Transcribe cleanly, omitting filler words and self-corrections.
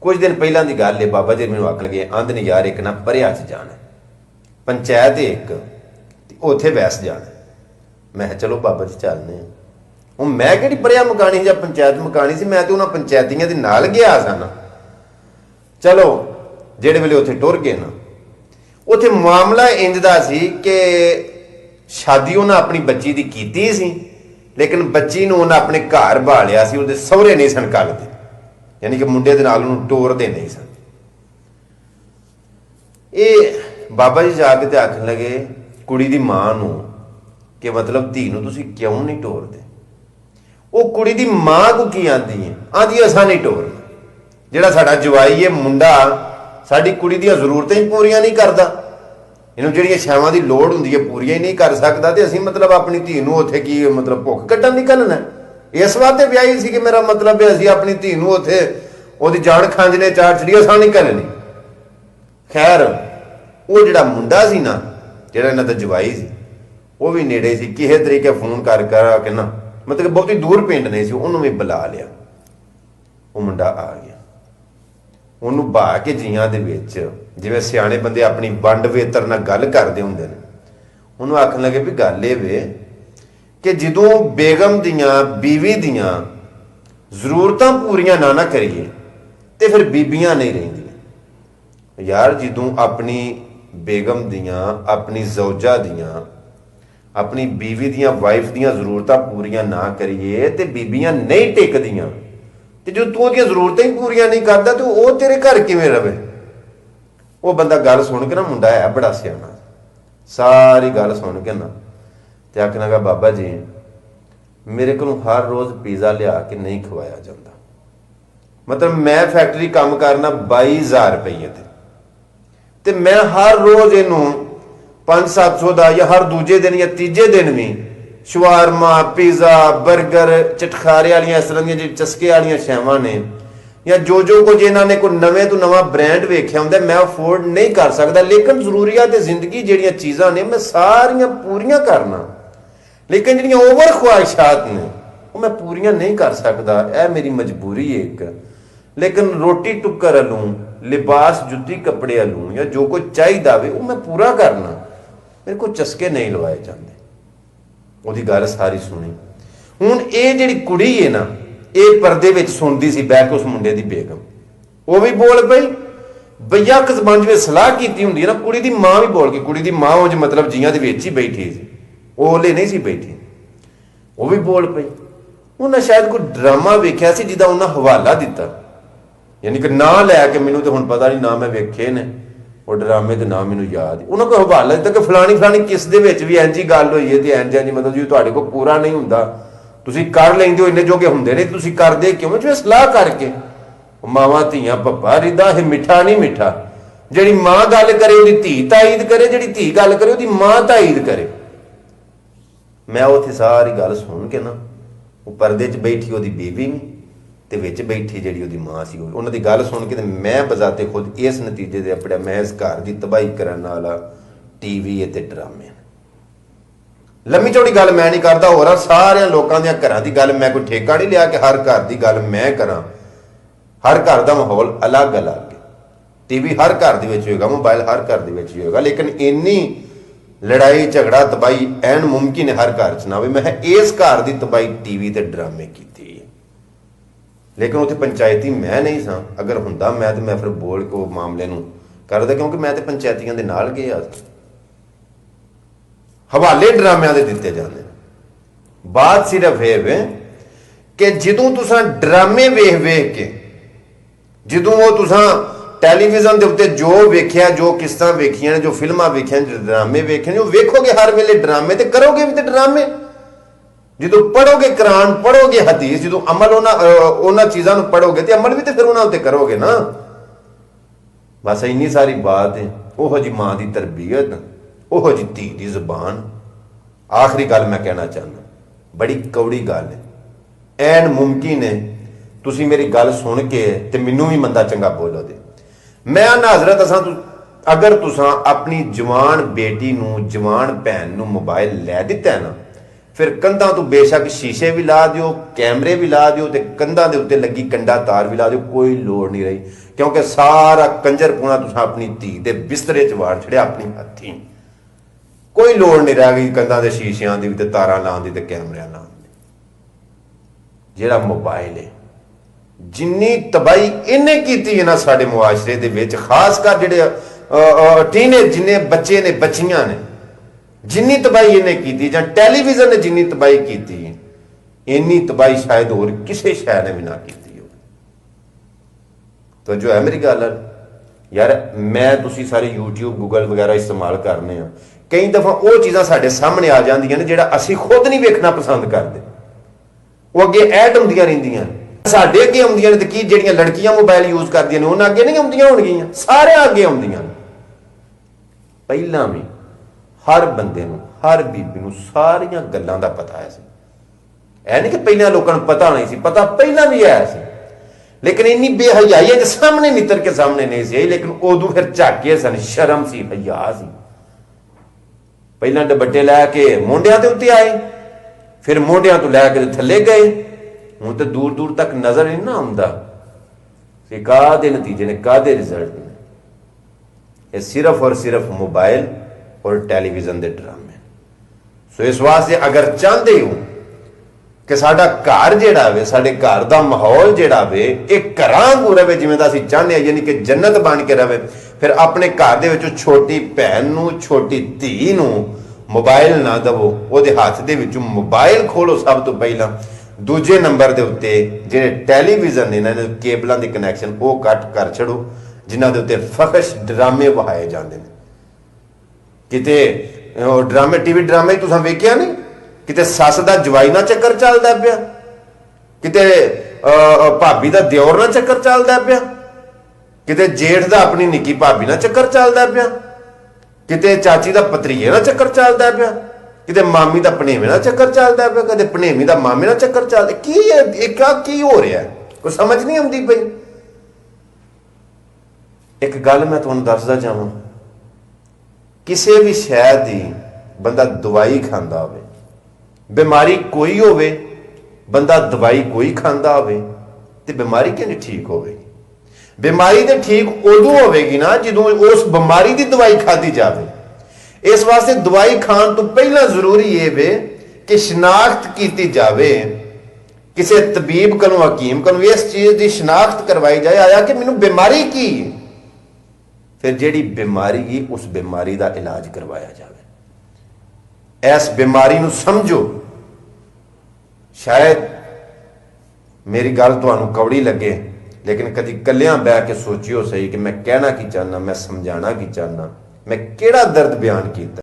कुछ दिन पहला की गल है, बाबा जी मैनू आख लगे आंदे ने यार एक ना परिया च जाना पंचायत एक उत्थे वैस जाना। मैं चलो बाबा जी चलने। हूँ मैं कि परिया मुकानी या पंचायत मुकानी सी, मैं तो उन्होंने पंचायतियां दे नाल गया सा ना। चलो जेड़े वेले उत्थे टुर गए ना, उत्थे मामला इंज दा सी कि शादी उन्हें अपनी बच्ची की कीती सी, लेकिन बच्ची नूं उन्हें अपने घर भालिया सी, उहदे सहुरे नहीं सन कलदे, यानी कि मुंडे दे नाल उहनूं टोरदे नहीं सन। ये बाबा जी जाके ते आखन लगे कुड़ी दी मां नूं कि मतलब धी नूं तुसीं क्यों नहीं टोरदे। वो कुड़ी दी मां को की आंदी है, आंदी असां नहीं टोरना, जिहड़ा साडा जवाई है मुंडा साडी कुड़ी दी जरूरतां ही पूरियां नहीं करदा, इन्हूं जिहड़ियां छावां दी लोड़ हुंदी है पूरियां ही नहीं कर सकदा, ते असीं मतलब अपनी धी नूं उत्थे की मतलब भुख कट्टण निकलना। इस वास्ते विआही सी कि मेरा मतलब है असीं अपनी धी नूं उत्थे ओहदी जान खांजने चार छड़ी असां नहीं करनी। खैर वो जिहड़ा मुंडा सी ना, जिहड़ा इन्हां दा जवाई सी, वो भी नेड़े सी, किसी तरीके फोन कर के ना मतलब बहुती दूर पिंड नहीं सी, उन्होंने भी बुला लिया। वो मुंडा आ गया, उन्होंने बहा के जियां दे विच जिवें सियाणे बंदे अपनी वंड वेतर नाल गल करदे हुंदे ने, उन्होंने आखन लगे भी गल ये वे कि जदों बेगम दियां बीवी दियां जरूरतां पूरियां ना करिए तो फिर बीबियां नहीं रहिंदियां। यार जदों अपनी बेगम दियां अपनी जौजा दियां अपनी बीवी दियां वाइफ दियां जरूरतां पूरियां ना करिए तो बीबियां नहीं टिकदियां, तो जो तू उहदियां जरूरतां ही पूरियां नहीं करदा तो वो तेरे घर किवें रवे। वो बंदा गल सुन के ना, मुंडा है बड़ा सियाना, सारी गल सुन के ना ते आखन लगा बाबा जी मेरे को हर रोज़ पिज़्ज़ा लिया के नहीं खवाया जाता। मतलब मैं फैक्ट्री काम करना 22,000 रुपये ते मैं हर रोज़ इनू 500-700 का या हर दूजे दिन या तीजे दिन भी शवारमा पिज़्ज़ा बर्गर चटखारे वालियां इस तरह दी चस्के वालियां शैवां ने या जो कुछ इन्होंने कोई नवे तो नवा ब्रांड वेख्या होंदा मैं अफोर्ड नहीं कर सकता, लेकिन जरूरियात जिंदगी जिहड़ियां चीज़ां ने मैं सारियां पूरियां करना, लेकिन जिहड़ियां ओवर ख्वाहिशात ने वो मैं पूरियां नहीं कर सकता। यह मेरी मजबूरी है एक, लेकिन रोटी टुक्कर वालूं लिबास जुत्ती कपड़े वालूं या जो कुछ चाहिए वे वो मैं पूरा करना, मेरे को चस्के नहीं लवाए जाते। ਉਹਦੀ ਗੱਲ सारी सुनी। हुण ये जिहड़ी कुड़ी है ना, ये परदे विच सुनदी सी बैठ के उस मुंडे दी बेगम, वो भी बोल पई भैया कजबान जिवें सलाह कीती हुंदी है ना, कुड़ी दी मां भी बोल गई। कुड़ी दी मां उंज मतलब जियां दे विच ही बैठी सी, ओले नहीं सी बैठी, वो भी बोल पई। उन्हें शायद कोई ड्रामा वेख्या सी जिहदा उन्हें हवाला दिता, यानी कि ना लैके मैनूं तो हुण पता नहीं ना मैं वेखे ने वो ड्रामे के नाम मैनूं याद, उन्होंने कोई हवाला दिता कि फलानी फलानी किस दे विच भी इंज ही गल होई है, इंज इंज मतलब जी तुहाडे कोल पूरा नहीं हुंदा, तुसीं कर लैंदे हो, इन्ने जोगे हुंदे नहीं, तुसीं करदे क्यों? जिवें सलाह करके मावां धीआं पप्पा रिदा है मिठा नहीं मिठा, जिहड़ी मां गल करे उहदी धी ताईद करे, जिहड़ी धी गल करे उहदी मां ताईद करे। मैं उत्थे सारी गल सुन के ना, वो परदे च बैठी उहदी बीवी भी ते विच बैठी जिहड़ी उहदी मां सी, उन्हां दी गल सुन के ते मैं बजाते खुद इस नतीजे ते अपड़िया मैं इस घर की तबाही करन वाला टीवी ते ड्रामे। लम्मी चौड़ी गल मैं नहीं करता, होर सारे लोगों के घर की गल मैं कोई ठेका नहीं लिया कि हर घर की गल मैं करा। हर घर का माहौल अलग अलग है, टीवी हर घर के होगा, मोबाइल हर घर के होगा, लेकिन इन्नी लड़ाई झगड़ा तबाही एन मुमकिन है हर घर च ना हो। मैं इस घर की तबाही टीवी ते ड्रामे की, लेकिन उत्थे पंचायती मैं नहीं सा, अगर हुंदा मैं तो मैं फिर बोल के मामले नूं करदा, क्योंकि मैं तो पंचायतियां दे नाल गया। हवाले ड्रामिਆਂ ਦੇ ਦਿੱਤੇ ਜਾਂਦੇ। बात सिर्फ ये वे कि जदों तुसां ड्रामे वेख के जदों वो तुसां टैलीविजन के उत्ते जो वेख्या, जो किस्तां वेखियां ने, जो फिल्मां वेखियां, जो ड्रामे वेखे ने, वेखोगे हर वेले ड्रामे ते करोगे भी तो ड्रामे। जो पढ़ोगे कुरान पढ़ोगे हदीस, जो अमल उन्होंने चीज़ों को पढ़ोगे तो अमल भी तो फिर उन्होंने करोगे ना। बस इन्नी सारी बात है। ओहो जी मां की तरबियत, ओहो जी धी की जुबान। आखिरी गल मैं कहना चाहना, बड़ी कौड़ी गल है, एन मुमकिन है तुसी मेरी गल सुन के ते मैनू भी मंदा चंगा बोलो दे। मैं ना हजरत असां अगर तुसां अपनी जवान बेटी नूं जवान भैन नूं मोबाइल लै दिता है ना, ਫਿਰ ਕੰਧਾਂ ਤੋਂ ਬੇਸ਼ੱਕ ਸ਼ੀਸ਼ੇ ਵੀ ਲਾ ਦਿਓ, ਕੈਮਰੇ ਵੀ ਲਾ ਦਿਓ ਤੇ ਕੰਧਾਂ ਦੇ ਉੱਤੇ ਲੱਗੀ ਕੰਡਾ ਤਾਰ ਵੀ ਲਾ ਦਿਓ, ਕੋਈ ਲੋੜ ਨਹੀਂ ਰਹੀ। ਕਿਉਂਕਿ ਸਾਰਾ ਕੰਜਰਪੂਣਾ ਤੁਸੀਂ ਆਪਣੀ ਧੀ ਦੇ ਬਿਸਤਰੇ 'ਚ ਵਾੜ ਛੜਿਆ ਆਪਣੀ ਹੱਥੀਂ। ਕੋਈ ਲੋੜ ਨਹੀਂ ਰਹਿ ਗਈ ਕੰਧਾਂ ਦੇ ਸ਼ੀਸ਼ਿਆਂ ਦੀ ਵੀ ਤੇ ਤਾਰਾਂ ਲਾਉਣ ਦੀ ਤੇ ਕੈਮਰਿਆਂ ਲਾਉਣ ਦੀ। ਜਿਹੜਾ ਮੋਬਾਈਲ ਹੈ, ਜਿੰਨੀ ਤਬਾਹੀ ਇਹਨੇ ਕੀਤੀ ਹੈ ਨਾ ਸਾਡੇ ਮੁਆਸ਼ਰੇ ਦੇ ਵਿੱਚ, ਖਾਸ ਕਰ ਜਿਹੜੇ ਟੀਨੇਜ ਜਿੰਨੇ ਬੱਚੇ ਨੇ, ਬੱਚੀਆਂ ਨੇ, ਜਿੰਨੀ ਤਬਾਹੀ ਇਹਨੇ ਕੀਤੀ, ਜਾਂ ਟੈਲੀਵਿਜ਼ਨ ਨੇ ਜਿੰਨੀ ਤਬਾਹੀ ਕੀਤੀ, ਇੰਨੀ ਤਬਾਹੀ ਸ਼ਾਇਦ ਹੋਰ ਕਿਸੇ ਸ਼ੈ ਨੇ ਵੀ ਨਾ ਕੀਤੀ ਹੋਵੇ। ਤਾਂ ਜੋ ਹੈ ਮੇਰੀ ਗੱਲ ਯਾਰ, ਮੈਂ ਤੁਸੀਂ ਸਾਰੇ YouTube ਗੂਗਲ ਵਗੈਰਾ ਇਸਤੇਮਾਲ ਕਰਨੇ ਆ, ਕਈ ਦਫਾ ਉਹ ਚੀਜ਼ਾਂ ਸਾਡੇ ਸਾਹਮਣੇ ਆ ਜਾਂਦੀਆਂ ਨੇ ਜਿਹੜਾ ਅਸੀਂ ਖੁਦ ਨਹੀਂ ਵੇਖਣਾ ਪਸੰਦ ਕਰਦੇ। ਉਹ ਅੱਗੇ ਐਡ ਹੁੰਦੀਆਂ ਰਹਿੰਦੀਆਂ, ਸਾਡੇ ਅੱਗੇ ਆਉਂਦੀਆਂ ਨੇ। ਤੇ ਕੀ ਜਿਹੜੀਆਂ ਲੜਕੀਆਂ ਮੋਬਾਈਲ ਯੂਜ਼ ਕਰਦੀਆਂ ਨੇ ਉਹਨਾਂ ਅੱਗੇ ਨਹੀਂ ਆਉਂਦੀਆਂ ਹੋਣਗੀਆਂ? ਸਾਰਿਆਂ ਅੱਗੇ ਆਉਂਦੀਆਂ ਨੇ। ਪਹਿਲਾਂ ਵੀ ਹਰ ਬੰਦੇ ਨੂੰ, ਹਰ ਬੀਬੀ ਨੂੰ ਸਾਰੀਆਂ ਗੱਲਾਂ ਦਾ ਪਤਾ ਹੈ ਸੀ। ਇਹ ਨਹੀਂ ਕਿ ਪਹਿਲਾਂ ਲੋਕਾਂ ਨੂੰ ਪਤਾ ਨਹੀਂ ਸੀ, ਪਤਾ ਪਹਿਲਾਂ ਵੀ ਆਇਆ ਸੀ, ਲੇਕਿਨ ਇੰਨੀ ਬੇਹਯਾਈ ਹੈ ਕਿ ਸਾਹਮਣੇ ਨਿੱਤਰ ਕੇ ਸਾਹਮਣੇ ਨਹੀਂ ਸੀ ਆਈ। ਲੇਕਿਨ ਉਦੋਂ ਫਿਰ ਝਾਕੇ ਸਨ, ਸ਼ਰਮ ਸੀ, ਹਯਾ ਸੀ। ਪਹਿਲਾਂ ਦੁਪੱਟੇ ਲੈ ਕੇ ਮੋਢਿਆਂ ਦੇ ਉੱਤੇ ਆਏ, ਫਿਰ ਮੋਢਿਆਂ ਤੋਂ ਲੈ ਕੇ ਥੱਲੇ ਗਏ। ਹੁਣ ਤਾਂ ਦੂਰ ਦੂਰ ਤੱਕ ਨਜ਼ਰ ਨਹੀਂ ਨਾ ਆਉਂਦਾ ਕਿ ਕਾਹਦੇ ਨਤੀਜੇ ਨੇ, ਕਾਹਦੇ ਰਿਜ਼ਲਟ ਨੇ। ਇਹ ਸਿਰਫ ਔਰ ਸਿਰਫ ਮੋਬਾਈਲ ਔਰ ਟੈਲੀਵਿਜ਼ਨ ਦੇ ਡਰਾਮੇ। ਸੋ ਇਸ ਵਾਸਤੇ ਅਗਰ ਚਾਹੁੰਦੇ ਹੋ ਕਿ ਸਾਡਾ ਘਰ ਜਿਹੜਾ ਵੇ, ਸਾਡੇ ਘਰ ਦਾ ਮਾਹੌਲ ਜਿਹੜਾ ਵੇ ਇਹ ਘਰਾਂ ਵਾਂਗੂ ਰਵੇ ਜਿਵੇਂ ਦਾ ਅਸੀਂ ਚਾਹੁੰਦੇ ਹਾਂ, ਯਾਨੀ ਕਿ ਜੰਨਤ ਬਣ ਕੇ ਰਵੇ, ਫਿਰ ਆਪਣੇ ਘਰ ਦੇ ਵਿੱਚ ਛੋਟੀ ਭੈਣ ਨੂੰ, ਛੋਟੀ ਧੀ ਨੂੰ ਮੋਬਾਈਲ ਨਾ ਦੇਵੋ। ਉਹਦੇ ਹੱਥ ਦੇ ਵਿੱਚੋਂ ਮੋਬਾਈਲ ਖੋਲੋ ਸਭ ਤੋਂ ਪਹਿਲਾਂ। ਦੂਜੇ ਨੰਬਰ ਦੇ ਉੱਤੇ ਜਿਹੜੇ ਟੈਲੀਵਿਜ਼ਨ ਨੇ, ਇਹਨਾਂ ਦੇ ਕੇਬਲਾਂ ਦੇ ਕਨੈਕਸ਼ਨ ਉਹ ਕੱਟ ਕਰ ਛੱਡੋ, ਜਿਨ੍ਹਾਂ ਦੇ ਉੱਤੇ ਫਖਸ਼ ਡਰਾਮੇ ਵਹਾਏ ਜਾਂਦੇ ਨੇ। ਕਿਤੇ ਡਰਾਮੇ, ਟੀਵੀ ਡਰਾਮੇ ਤੁਸੀਂ ਵੇਖਿਆ ਨਹੀਂ? ਕਿਤੇ ਸੱਸ ਦਾ ਜਵਾਈ ਨਾਲ ਚੱਕਰ ਚੱਲਦਾ ਪਿਆ, ਕਿਤੇ ਭਾਬੀ ਦਾ ਦਿਓਰ ਨਾਲ ਚੱਕਰ ਚੱਲਦਾ ਪਿਆ, ਕਿਤੇ ਜੇਠ ਦਾ ਆਪਣੀ ਨਿੱਕੀ ਭਾਬੀ ਨਾਲ ਚੱਕਰ ਚੱਲਦਾ ਪਿਆ, ਕਿਤੇ ਚਾਚੀ ਦਾ ਭਤਰੀਏ ਨਾਲ ਚੱਕਰ ਚੱਲਦਾ ਪਿਆ, ਕਿਤੇ ਮਾਮੀ ਦਾ ਭਣੇਵੇਂ ਨਾਲ ਚੱਕਰ ਚੱਲਦਾ ਪਿਆ, ਕਦੇ ਭਣੇਵੀਂ ਦਾ ਮਾਮੇ ਨਾਲ ਚੱਕਰ ਚੱਲਦਾ। ਕੀ ਹੈ ਇਹ? ਕੀ ਹੋ ਰਿਹਾ? ਕੋਈ ਸਮਝ ਨਹੀਂ ਆਉਂਦੀ ਪਈ। ਇੱਕ ਗੱਲ ਮੈਂ ਤੁਹਾਨੂੰ ਦੱਸਦਾ ਚਾਹਾਂ, ਕਿਸੇ ਵੀ ਸ਼ੈ ਦੀ ਬੰਦਾ ਦਵਾਈ ਖਾਂਦਾ ਹੋਵੇ, ਬਿਮਾਰੀ ਕੋਈ ਹੋਵੇ, ਬੰਦਾ ਦਵਾਈ ਕੋਈ ਖਾਂਦਾ ਹੋਵੇ, ਤੇ ਬਿਮਾਰੀ ਕਿਵੇਂ ਠੀਕ ਹੋਵੇਗੀ? ਬਿਮਾਰੀ ਤੇ ਠੀਕ ਉਦੋਂ ਹੋਵੇਗੀ ਨਾ ਜਦੋਂ ਉਸ ਬਿਮਾਰੀ ਦੀ ਦਵਾਈ ਖਾਧੀ ਜਾਵੇ। ਇਸ ਵਾਸਤੇ ਦਵਾਈ ਖਾਣ ਤੋਂ ਪਹਿਲਾਂ ਜ਼ਰੂਰੀ ਇਹ ਵੇ ਕਿ ਸ਼ਨਾਖਤ ਕੀਤੀ ਜਾਵੇ, ਕਿਸੇ ਤਬੀਬ ਕੋਲੋਂ, ਹਕੀਮ ਕੋਲੋਂ ਇਸ ਚੀਜ਼ ਦੀ ਸ਼ਨਾਖਤ ਕਰਵਾਈ ਜਾਏ ਆਇਆ ਕਿ ਮੈਨੂੰ ਬਿਮਾਰੀ ਕੀ ਹੈ। ਫਿਰ ਜਿਹੜੀ ਬਿਮਾਰੀ ਗਈ ਉਸ ਬਿਮਾਰੀ ਦਾ ਇਲਾਜ ਕਰਵਾਇਆ ਜਾਵੇ। ਇਸ ਬਿਮਾਰੀ ਨੂੰ ਸਮਝੋ। ਸ਼ਾਇਦ ਮੇਰੀ ਗੱਲ ਤੁਹਾਨੂੰ ਕੌੜੀ ਲੱਗੇ, ਲੇਕਿਨ ਕਦੀ ਇਕੱਲਿਆਂ ਬਹਿ ਕੇ ਸੋਚਿਓ ਸਹੀ ਕਿ ਮੈਂ ਕਹਿਣਾ ਕੀ ਚਾਹੁੰਦਾ, ਮੈਂ ਸਮਝਾਉਣਾ ਕੀ ਚਾਹੁੰਦਾ, ਮੈਂ ਕਿਹੜਾ ਦਰਦ ਬਿਆਨ ਕੀਤਾ।